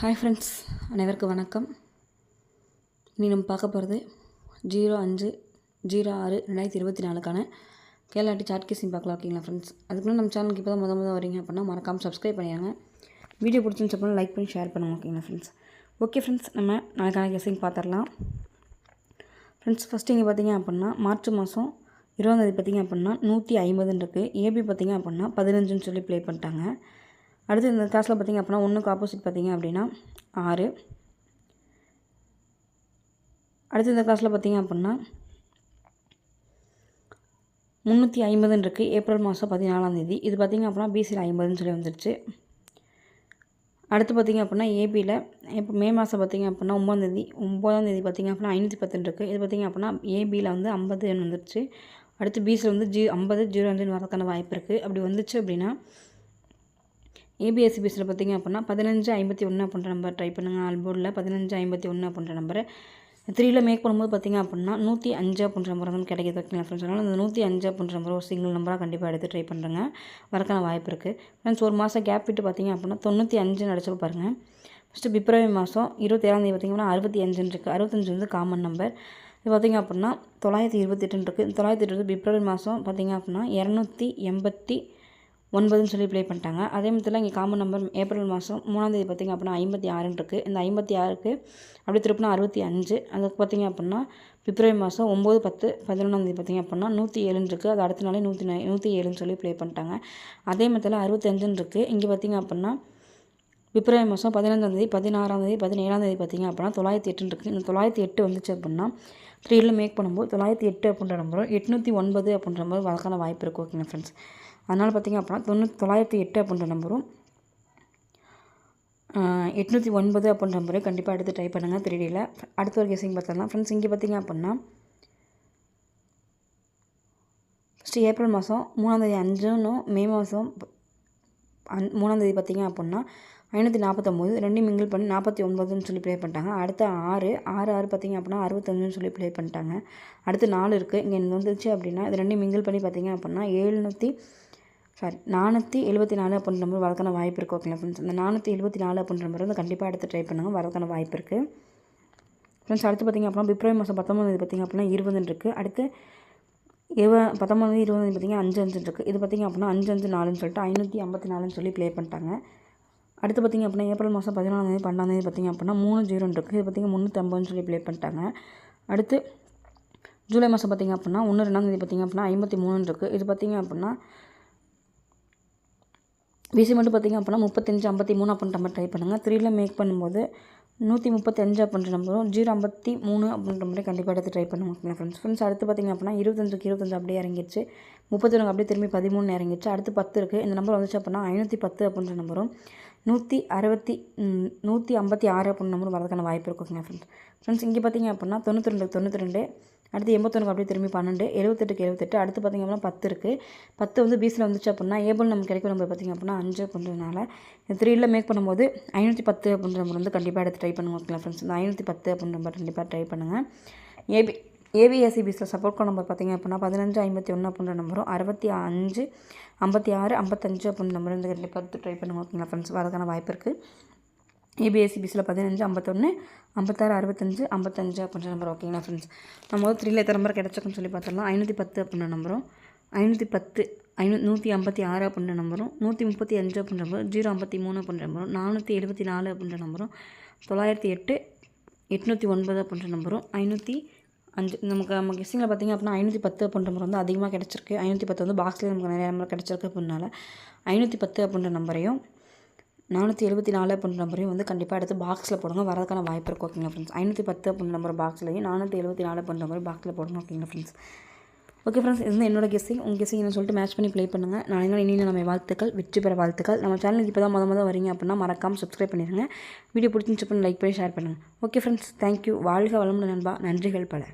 Hi friends, அனைவருக்கும் வணக்கம். இனி நம்ம பார்க்க போகிறது 05/06/2024க்கான கேரளாட்டி சார்ட் கேசிங் பார்க்கலாம். ஓகேங்களா ஃப்ரெண்ட்ஸ்? அதுக்குள்ளே நம்ம சேனலுக்கு இப்போ தான் முத வரீங்க அப்படின்னா மறக்காமல் சப்ஸ்கிரைப் பண்ணிடுங்க. வீடியோ பிடிச்சிருந்து சொன்னால் லைக் பண்ணி ஷேர் பண்ணுங்கள். ஓகேங்களா ஃப்ரெண்ட்ஸ்? ஓகே ஃப்ரெண்ட்ஸ், நம்ம நாளைக்கான கேசிங் பார்த்துடலாம். ஃப்ரெண்ட்ஸ், ஃபஸ்ட்டு இங்கே பார்த்தீங்க அப்படின்னா மார்ச் மாதம் 20ஆம் பார்த்தீங்க அப்படின்னா 150 இருக்குது. ஏபி பார்த்தீங்க அப்படின்னா 15ன்னு சொல்லி ப்ளே பண்ணிட்டாங்க. அடுத்து இந்த கிளாஸில் பார்த்திங்க அப்படின்னா 1க்கு ஆப்போசிட் பார்த்திங்க அப்படின்னா 6. அடுத்து இந்த கிளாஸில் பார்த்திங்க அப்படின்னா 350 இருக்குது. ஏப்ரல் மாதம் 14ஆம் தேதி. இது பார்த்திங்க அப்படின்னா பிசியில் 50ன்னு சொல்லி வந்துடுச்சு. அடுத்து பார்த்திங்க அப்படின்னா ஏபியில் இப்போ மே மாதம் பார்த்திங்க அப்படின்னா 9ஆம் தேதி பார்த்திங்க அப்படின்னா 510 இருக்குது. இது பார்த்திங்க அப்படின்னா ஏபியில் வந்து 50 வந்துடுச்சு. அடுத்து பிசியில் வந்து 50 05 வரதுக்கான வாய்ப்பு இருக்குது. அப்படி வந்துச்சு அப்படின்னா ஏபிஎஸ்சிபிஎஸ்சியில் பார்த்திங்க அப்படின்னா 1551 அப்படின்ற நம்பர் ட்ரை பண்ணுங்கள். ஆல்போர்டில் 1551 அப்படின்ற நம்பரை 3ல் மேக் பண்ணும்போது பார்த்திங்க அப்படின்னா 105 அப்படின்ற நம்பர் வந்து கிடைக்கிது. ஓகேங்களா ஃப்ரெண்ட்ஸ்? அதனால் அந்த 105 அப்படின்ற நம்பர் ஒரு சிங்கிள் நம்பராக கண்டிப்பாக எடுத்து ட்ரை பண்ணுறேங்க. வரக்கான வாய்ப்பு இருக்குது. ஃப்ரெண்ட்ஸ், ஒரு மாதம் கேப் விட்டு பார்த்திங்க அப்படின்னா 95 அடிச்சு பாருங்கள். ஃபஸ்ட்டு பிப்ரவரி மாதம் 27ஆம் தேதி பார்த்திங்கன்னா 65 இருக்குது. 65 வந்து காமன் நம்பர். இது பார்த்திங்க அப்படின்னா 928 இருக்குது. 928 பிப்ரவரி மாதம் பார்த்திங்க அப்படின்னா 289ன்னு சொல்லி ப்ளே பண்ணிட்டாங்க. அதே மாதிரி இங்கே காமன் நம்பர் ஏப்ரல் மாதம் 3ஆம் தேதி பார்த்திங்க அப்படின்னா 56 இருக்குது. இந்த 56க்கு அப்படி திருப்பினா 65. அதுக்கு பார்த்திங்க அப்படின்னா பிப்ரவரி மாதம் 9, 10, 11ஆம் தேதி பார்த்திங்க அப்படின்னா 107 இருக்குது. அது அடுத்த நாளே 107ன்னு சொல்லி ப்ளே பண்ணிட்டாங்க. அதே மாதிரி 65 இருக்குது. இங்கே பார்த்திங்க அப்படின்னா பிப்ரவரி மாதம் 15ஆம் தேதி, 16ஆம் தேதி, 17ஆம் தேதி பார்த்திங்க அப்படின்னா 908 இருக்குது. இந்த 908 வந்துச்சு அப்படின்னா 3ல் மேக் பண்ணும்போது 908 அப்படின்ற நம்பரும் 809 அப்படின்ற நம்பர் வரக்கான வாய்ப்பு இருக்குது. ஓகேங்க ஃப்ரெண்ட்ஸ்? அதனால் பார்த்திங்க அப்படின்னா 908 அப்படின்ற நம்பரும் 809 அப்படின்ற நம்பரையும் கண்டிப்பாக எடுத்து ட்ரை பண்ணுங்கள் 3Dயில். அடுத்த ஒரு கெஸிங் பார்த்துடலாம். ஃப்ரெண்ட்ஸ், இங்கே பார்த்திங்க அப்படின்னா ஃபஸ்ட்டு ஏப்ரல் மாதம் 3ஆம் தேதி 5ன்னு மே மாதம் 3ஆம் தேதி பார்த்திங்க அப்படின்னா 549 ரெண்டையும் மிங்கிள் பண்ணி 49ன்னு சொல்லி ப்ளே பண்ணிட்டாங்க. அடுத்து 6 பார்த்திங்க அப்படின்னா 65ன்னு சொல்லி ப்ளே பண்ணிட்டாங்க. அடுத்து 4 இருக்குது. இங்கே வந்துச்சு அப்படின்னா இது ரெண்டையும் மிங்கிள் பண்ணி பார்த்திங்க அப்படின்னா 474 அப்படின்ற நம்பர் வரக்கான வாய்ப்பு இருக்குது. ஓகேங்களா ஃப்ரெண்ட்ஸ்? இந்த 474 அப்படின்ற நம்பர் வந்து கண்டிப்பாக எடுத்து ட்ரை பண்ணுங்கள். வரக்கான வாய்ப்பு இருக்குது. ஃப்ரெண்ட்ஸ், அடுத்து பார்த்திங்க அப்படின்னா பிப்ரவரி மாதம் 19ஆம் தேதி பார்த்திங்க அப்படின்னா 20 இருக்குது. அடுத்து 19ஆம் தேதி 20ஆம் தேதி பார்த்திங்கன்னா 5 இருக்குது. இது பார்த்திங்க அப்படின்னா 554ன்னு சொல்லிட்டு 554ன்னு சொல்லி ப்ளே பண்ணிட்டாங்க. அடுத்து பார்த்திங்க அப்படின்னா ஏப்ரல் மாதம் 11ஆம் தேதி 12ஆம் தேதி பார்த்திங்க அப்படின்னா 30 இருக்குது. இது பார்த்திங்க 350ன்னு சொல்லி ப்ளே பண்ணிட்டாங்க. அடுத்து ஜூலை மாதம் பார்த்திங்க அப்படின்னா 1, 2ஆம் தேதி பார்த்திங்க அப்படின்னா 53 இருக்குது. இது பார்த்திங்க அப்படின்னா பிசி மட்டும் பார்த்திங்க அப்படின்னா 35, 53 அப்படின்ற நம்பர் ட்ரை பண்ணுங்கள். 3ல் மேக் பண்ணும்போது 135 அப்படின்ற நம்பரும் 053 அப்படின்ற நம்பரை கண்டிப்பாக எடுத்து ட்ரை பண்ணுவோம். ஓகேங்களா ஃப்ரெண்ட்ஸ்? அடுத்து பார்த்திங்க அப்படின்னா 25க்கு 25 அப்படியே இறங்கிடுச்சு. 31 அப்படியே திரும்பி 13 இறங்கிடுச்சு. அடுத்து 10 இருக்குது. இந்த நம்பர் வந்துச்சு அப்படின்னா 510 அப்படின்ற நம்பரும் 156 அப்படின்ற நம்பரும் வரதுக்கான வாய்ப்பு இருக்குது. ஓகேங்களா ஃப்ரெண்ட்ஸ்? இங்கே பார்த்திங்க அப்படின்னா 92, அடுத்து 81 அப்படியே திரும்பி 12, 78க்கு 78. அடுத்து பார்த்திங்க அப்படின்னா 10 இருக்குது. 10 வந்து பிசியில் வந்துச்சு அப்படின்னா ஏபிள் நமக்கு கிடைக்கும் நம்பர் பார்த்திங்க அப்படின்னா 5 அப்படின்றதுனால 3ல் மேக் பண்ணும்போது 510 அப்படின்ற நம்பர் வந்து கண்டிப்பாக எடுத்து ட்ரை பண்ணுங்க. ஓகேங்களா ஃப்ரெண்ட்ஸ்? இந்த 510 அப்படின்ற நம்பர் கண்டிப்பாக ட்ரை பண்ணுங்கள். ஏபிஎஸ்சிபிஎஸ்சியில் சப்போர்ட் பண்ண நம்பர் பார்த்திங்க அப்படின்னா 1551 அப்படின்ற நம்பரும் 65, 56, 55 அப்படின்ற நம்பர் வந்து கண்டிப்பாக எடுத்து ட்ரை பண்ணுங்க. ஓகேங்களா ஃப்ரெண்ட்ஸ்? வரதுக்கான வாய்ப்பு இருக்குது. ஏபிஎஸ்சிபிஎஸ்சியில் 15, 51, 56, 65, 55 அப்படின்ற நம்பர். ஓகேங்களா ஃப்ரெண்ட்ஸ்? நம்ம 3ல் எத்தனை நம்பர் கிடச்சிருக்குன்னு சொல்லி பார்த்துடலாம். 510 அப்படின்ற நம்பரும் 510, 156 அப்படின்ற நம்பரும் 135 அப்படின்ற நம்பரும் 053 அப்படின்ற நம்பரும் 474 அப்படின்ற நம்பரும் 908, 809 அப்படின்ற நம்பரும் 505. நம்ம கெஸ்டிங்கில் பார்த்திங்க அப்படின்னா 510 அப்படின்ற நம்பர் வந்து அதிகமாக கிடச்சிருக்கு. 510 வந்து பாக்ஸ்லேயே நமக்கு நிறைய நம்பர் கிடச்சிருக்கு. அப்படின்னால 510 அப்படின்ற நம்பரையும் 474 அப்படின்ற நம்பரையும் வந்து கண்டிப்பாக எடுத்து பாக்ஸில் போடுங்க. வரதுக்கான வாய்ப்பு இருக்குது. ஓகேங்களா ஃப்ரெண்ட்ஸ்? 510 அப்படின்ற நம்பர் பாக்ஸ்லையும் 474 அப்படின்ற நம்பர் பாக்ஸில் போடுங்க. ஓகேங்களா ஃப்ரெண்ட்ஸ்? ஓகே ஃப்ரெண்ட்ஸ், இது என்னோட கெஸ்ஸிங். உங்கள் கெஸ்ஸிங் என்ன சொல்லிட்டு மேட்ச் பண்ணி ப்ளே பண்ணுங்கள். நாளைக்கு இனியும் நம்ம வாழ்த்துக்கள், வெற்றி பெற வாழ்த்துக்கள். நம்ம சேனலுக்கு இப்போ தான் முத வரீங்க அப்படின்னா மறக்காமல் சப்ஸ்கிரைப் பண்ணிடுங்க. வீடியோ பிடிச்சிருந்துச்சு லைக் பண்ணி ஷேர் பண்ணுங்கள். Okay friends, thank you. வாழ்க வளமுடன் நண்பா. நன்றிகள் பல.